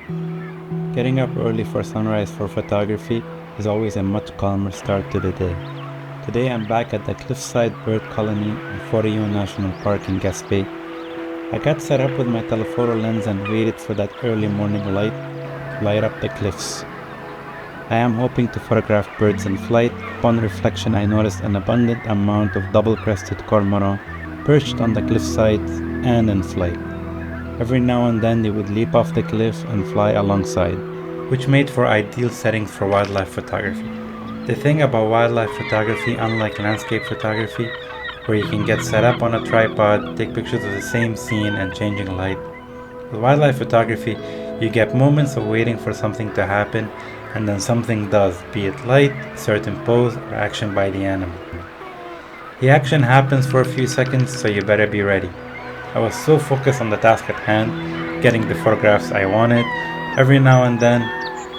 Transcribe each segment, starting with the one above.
Getting up early for sunrise for photography is always a much calmer start to the day. Today I'm back at the cliffside bird colony in Forillon National Park in Gaspe. I got set up with my telephoto lens and waited for that early morning light to light up the cliffs. I am hoping to photograph birds in flight. Upon reflection, I noticed an abundant amount of double-crested cormorant perched on the cliffside and in flight. Every now and then they would leap off the cliff and fly alongside, which made for ideal settings for wildlife photography. The thing about wildlife photography, unlike landscape photography, where you can get set up on a tripod, take pictures of the same scene and changing light, with wildlife photography, you get moments of waiting for something to happen, and then something does, be it light, certain pose, or action by the animal. The action happens for a few seconds, so you better be ready. I was so focused on the task at hand, getting the photographs I wanted. Every now and then,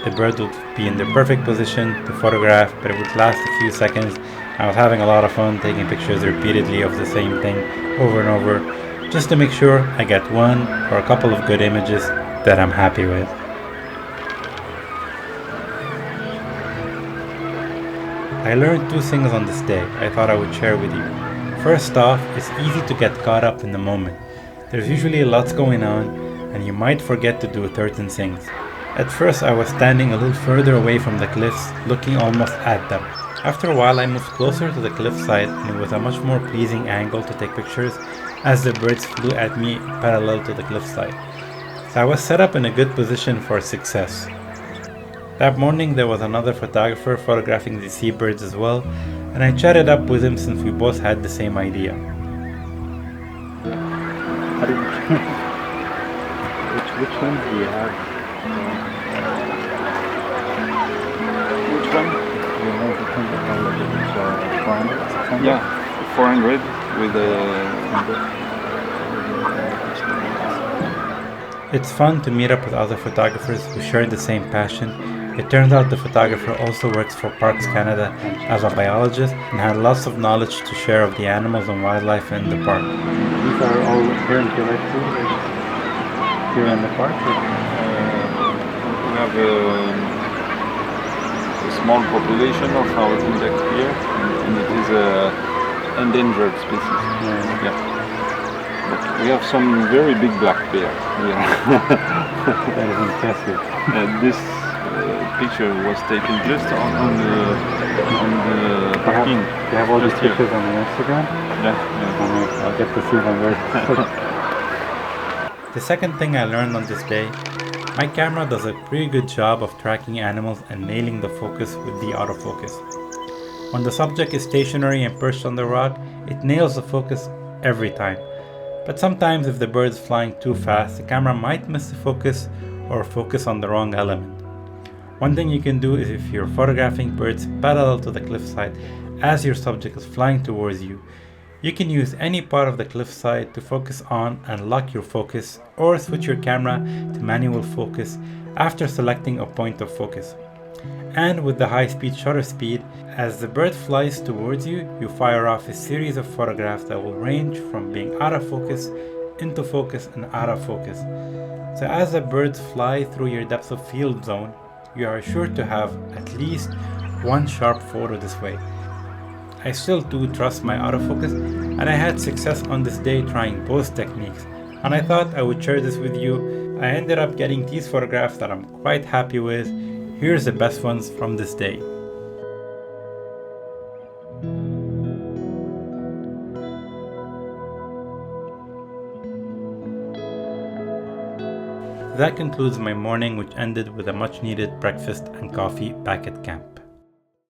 the bird would be in the perfect position to photograph, but it would last a few seconds. I was having a lot of fun taking pictures repeatedly of the same thing over and over, just to make sure I get one or a couple of good images that I'm happy with. I learned two things on this day I thought I would share with you. First off, it's easy to get caught up in the moment. There's usually lots going on, and you might forget to do certain things. At first, I was standing a little further away from the cliffs, looking almost at them. After a while, I moved closer to the cliffside, and it was a much more pleasing angle to take pictures as the birds flew at me parallel to the cliffside. So I was set up in a good position for success. That morning, there was another photographer photographing the seabirds as well, and I chatted up with him since we both had the same idea. Which one do you have? Which one? You know the thing that 400? Yeah, 400 with It's fun to meet up with other photographers who share the same passion. It turns out the photographer also works for Parks Canada as a biologist and had lots of knowledge to share of the animals and wildlife in the park. These are all here in Quebec too? Here in the park? we have a small population of our insect here, and it is an endangered species. Yeah. But we have some very big black bear here. That is impressive. This picture was taken just on the parking. You have all these just here. pictures on your Instagram? Yeah. I'll get to see them very The second thing I learned on this day, my camera does a pretty good job of tracking animals and nailing the focus with the autofocus. When the subject is stationary and perched on the rock, it nails the focus every time. But sometimes if the bird is flying too fast, the camera might miss the focus or focus on the wrong element. One thing you can do is if you're photographing birds parallel to the cliffside as your subject is flying towards you, you can use any part of the cliffside to focus on and lock your focus, or switch your camera to manual focus after selecting a point of focus. And with the high-speed shutter speed, as the bird flies towards you, you fire off a series of photographs that will range from being out of focus, into focus, and out of focus. So as the birds fly through your depth of field zone, you are sure to have at least one sharp photo this way. I still do trust my autofocus, and I had success on this day trying both techniques, and I thought I would share this with you. I ended up getting these photographs that I'm quite happy with. Here's the best ones from this day. That concludes my morning, which ended with a much needed breakfast and coffee back at camp.